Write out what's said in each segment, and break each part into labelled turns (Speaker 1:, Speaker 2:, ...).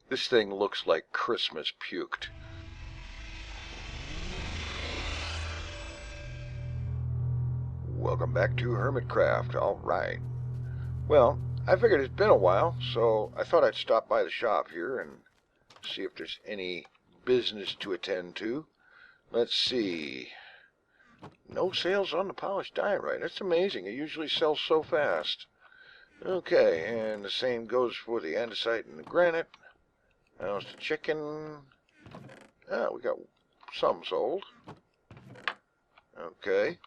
Speaker 1: This thing looks like Christmas puked. Welcome back to Hermitcraft. Alright. Well, I figured it's been a while, so I thought I'd stop by the shop here and see if there's any business to attend to. Let's see. No sales on the polished diorite. That's amazing. It usually sells so fast. Okay, and the same goes for the andesite and the granite. How's the chicken? Ah, we got some sold. Okay.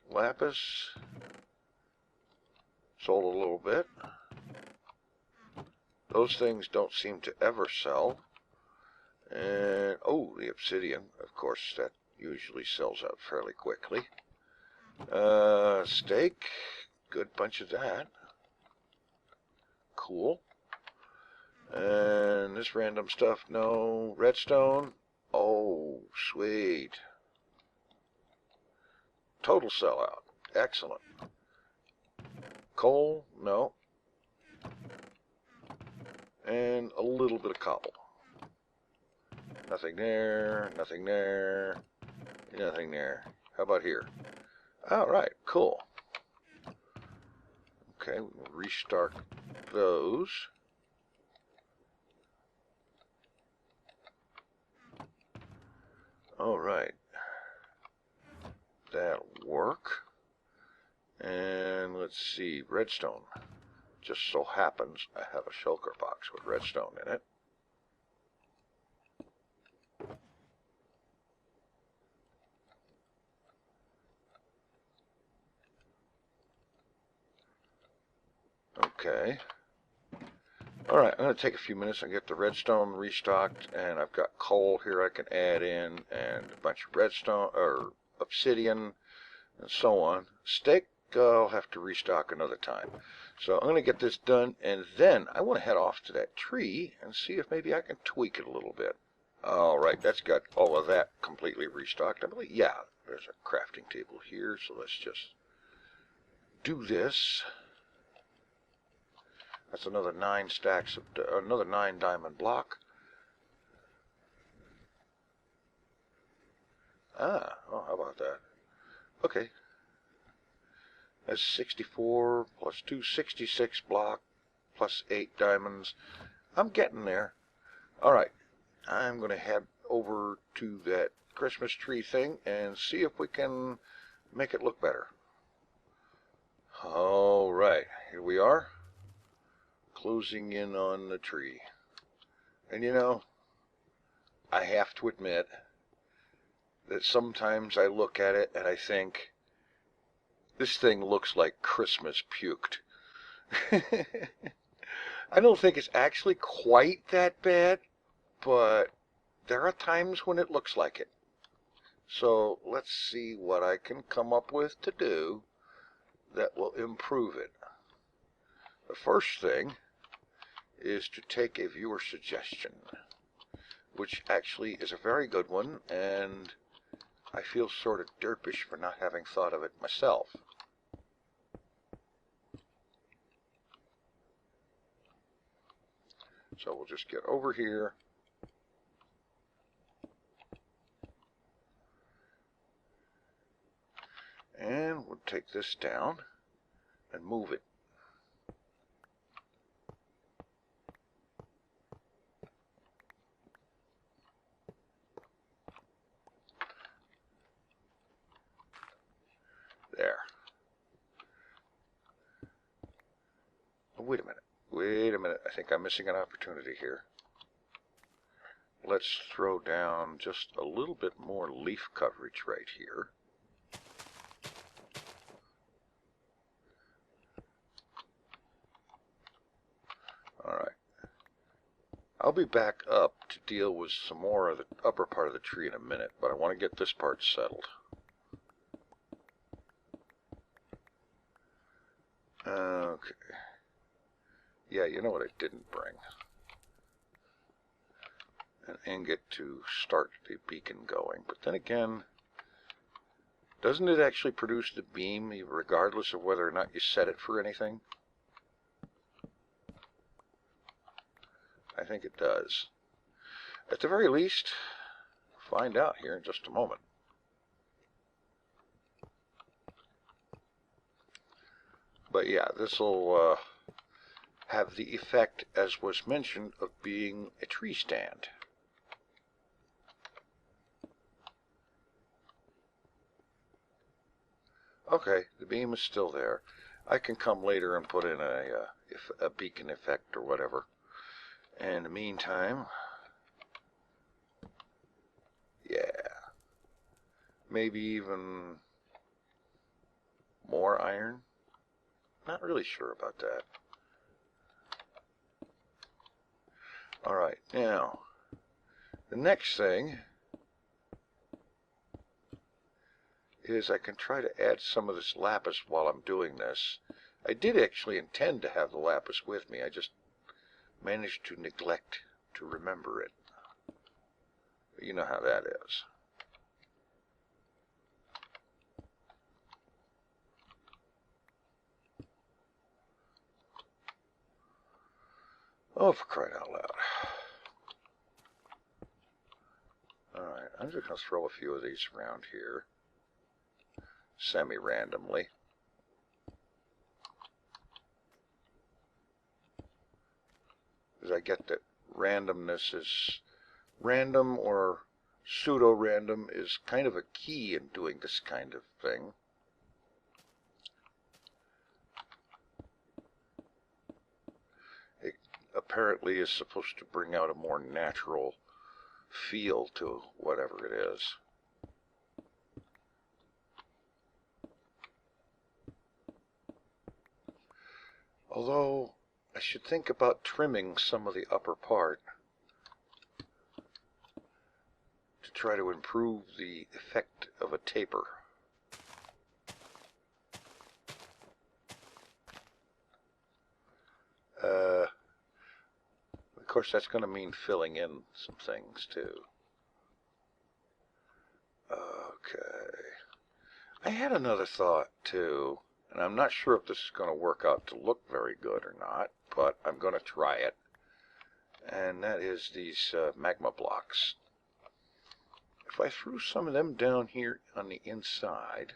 Speaker 1: Lapis. Sold a little bit. Those things don't seem to ever sell. And, oh, the obsidian. Of course, that usually sells out fairly quickly. Steak. Good bunch of that. Cool. And this random stuff, no. Redstone. Oh, sweet. Total sellout. Excellent. Coal, no. And a little bit of cobble. Nothing there, nothing there, nothing there. How about here? Alright, cool. Okay, we'll restart those. Alright. That'll work. And let's see, redstone. Just so happens I have a shulker box with redstone in it. Okay. Alright, I'm going to take a few minutes and get the redstone restocked, and I've got coal here I can add in, and a bunch of redstone, or obsidian, and so on. Steak, I'll have to restock another time. So I'm going to get this done, and then I want to head off to that tree and see if maybe I can tweak it a little bit. Alright, that's got all of that completely restocked. I believe, yeah, there's a crafting table here, so let's just do this. That's another 9 stacks of, another 9 diamond block. Ah, oh, how about that? Okay. That's 64 plus 2, 66 block plus 8 diamonds. I'm getting there. Alright, I'm going to head over to that Christmas tree thing and see if we can make it look better. Alright, here we are. Closing in on the tree. And you know, I have to admit that sometimes I look at it and I think, this thing looks like Christmas puked. I don't think it's actually quite that bad, but there are times when it looks like it. So let's see what I can come up with to do that will improve it. The first thing is to take a viewer suggestion, which actually is a very good one, and I feel sort of derpish for not having thought of it myself. So we'll just get over here. And we'll take this down and move it. There. Oh, wait a minute. Wait a minute. I think I'm missing an opportunity here. Let's throw down just a little bit more leaf coverage right here. Alright. I'll be back up to deal with some more of the upper part of the tree in a minute, but I want to get this part settled. Okay. Yeah, you know what I didn't bring? An ingot to start the beacon going. But then again, doesn't it actually produce the beam regardless of whether or not you set it for anything? I think it does. At the very least, find out here in just a moment. But yeah, this will have the effect, as was mentioned, of being a tree stand. Okay, the beam is still there. I can come later and put in a beacon effect or whatever. And in the meantime, yeah, maybe even more iron. Not really sure about that. Alright, now, the next thing is I can try to add some of this lapis while I'm doing this. I did actually intend to have the lapis with me. I just managed to neglect to remember it. But you know how that is. Oh, for crying out loud. Alright, I'm just going to throw a few of these around here, semi-randomly. Because I get that randomness is random, or pseudo-random is kind of a key in doing this kind of thing. It apparently is supposed to bring out a more natural feel to whatever it is. Although, I should think about trimming some of the upper part to try to improve the effect of a taper. Of course, that's going to mean filling in some things too. Okay. I had another thought too, and I'm not sure if this is going to work out to look very good or not, but I'm going to try it. And that is these magma blocks. If I threw some of them down here on the inside,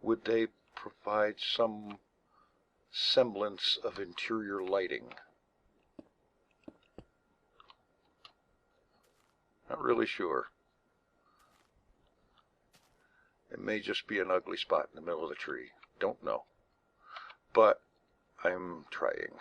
Speaker 1: would they provide some semblance of interior lighting? Not really sure. It may just be an ugly spot in the middle of the tree. Don't know. But I'm trying.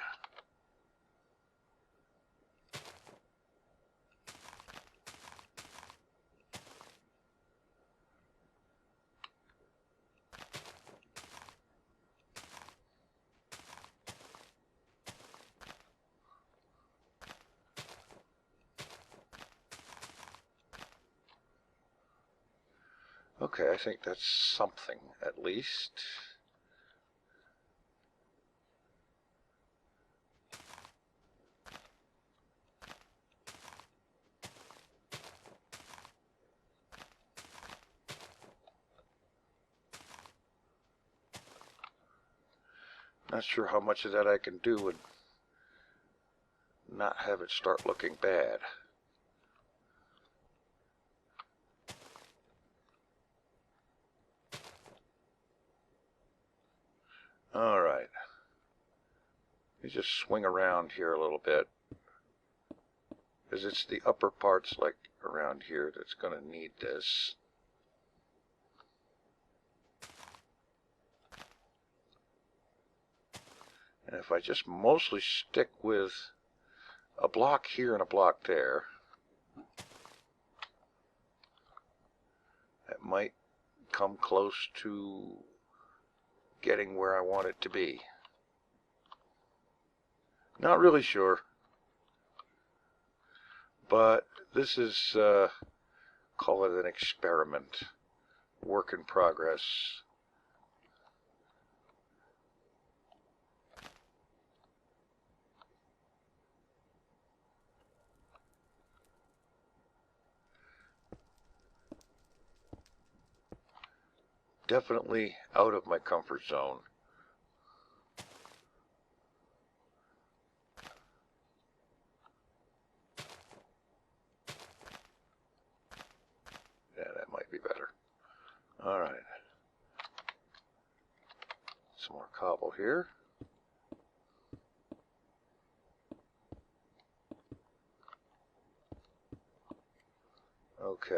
Speaker 1: Okay, I think that's something, at least. Not sure how much of that I can do and not have it start looking bad. Alright. Let me just swing around here a little bit, because it's the upper parts, like around here, that's going to need this. And if I just mostly stick with a block here and a block there, it might come close to getting where I want it to be. Not really sure. But this is, call it an experiment. Work in progress. Definitely out of my comfort zone. cobble here. Okay.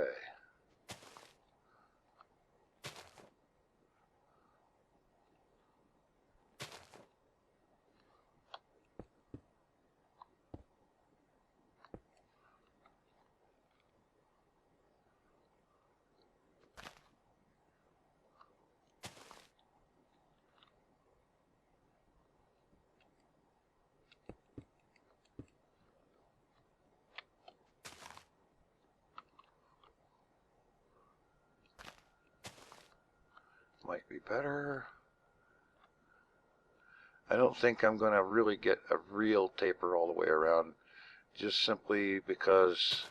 Speaker 1: Might be better. I don't think I'm going to really get a real taper all the way around, just simply because,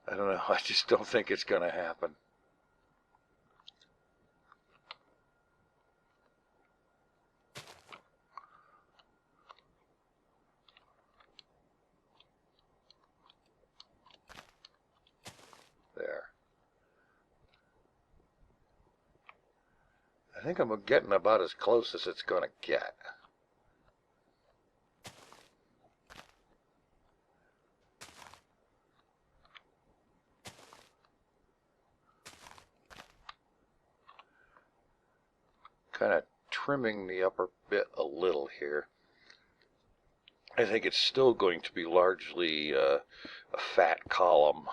Speaker 1: I don't know, I just don't think it's going to happen. There. I think I'm getting about as close as it's going to get. Kind of trimming the upper bit a little here. I think it's still going to be largely a fat column,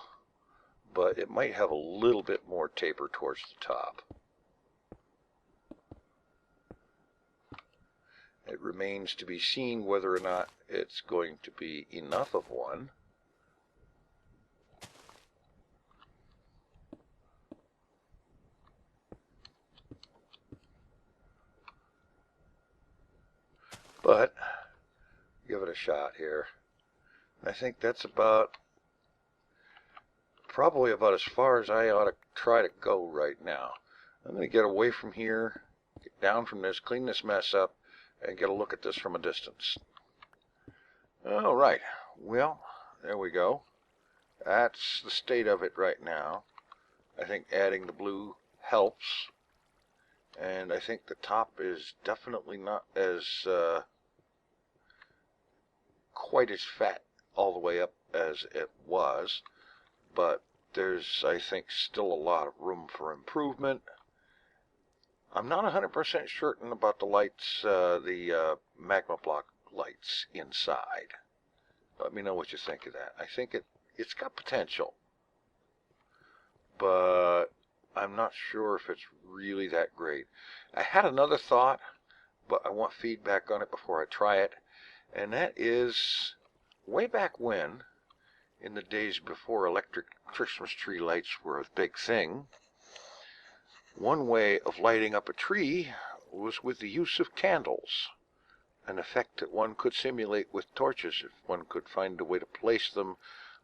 Speaker 1: but it might have a little bit more taper towards the top. It remains to be seen whether or not it's going to be enough of one. But give it a shot here. I think that's probably about as far as I ought to try to go right now. I'm going to get away from here, get down from this, clean this mess up, and get a look at this from a distance. All right, well, there we go. That's the state of it right now. I think adding the blue helps, and I think the top is definitely not as quite as fat all the way up as it was, but there's, I think, still a lot of room for improvement. I'm not 100% certain about the lights, the magma block lights inside. Let me know what you think of that. I think it's got potential, but I'm not sure if it's really that great. I had another thought, but I want feedback on it before I try it, and that is, way back when, in the days before electric Christmas tree lights were a big thing, one way of lighting up a tree was with the use of candles, an effect that one could simulate with torches if one could find a way to place them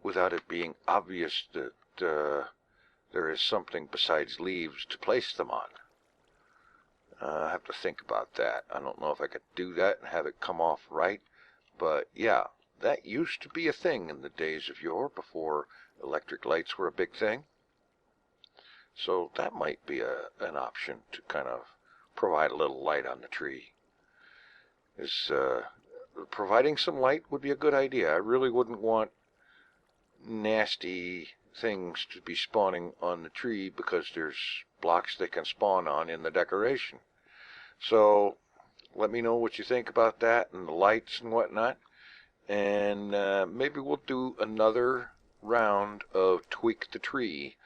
Speaker 1: without it being obvious that there is something besides leaves to place them on. I have to think about that. I don't know if I could do that and have it come off right, but yeah, that used to be a thing in the days of yore before electric lights were a big thing. So that might be an option to kind of provide a little light on the tree. Providing some light would be a good idea. I really wouldn't want nasty things to be spawning on the tree because there's blocks they can spawn on in the decoration. So let me know what you think about that and the lights and whatnot. And maybe we'll do another round of Tweak the Tree.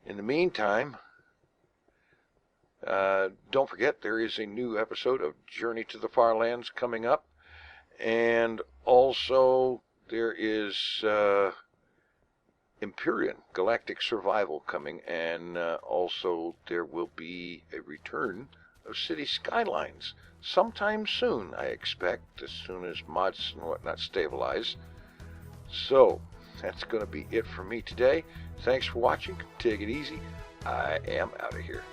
Speaker 1: In the meantime, don't forget there is a new episode of Journey to the FarLands coming up. And also there is Empyrean Galactic Survival coming. And also there will be a return of City Skylines sometime soon, I expect, as soon as mods and whatnot stabilize. So that's going to be it for me today. Thanks for watching. Take it easy. I am out of here.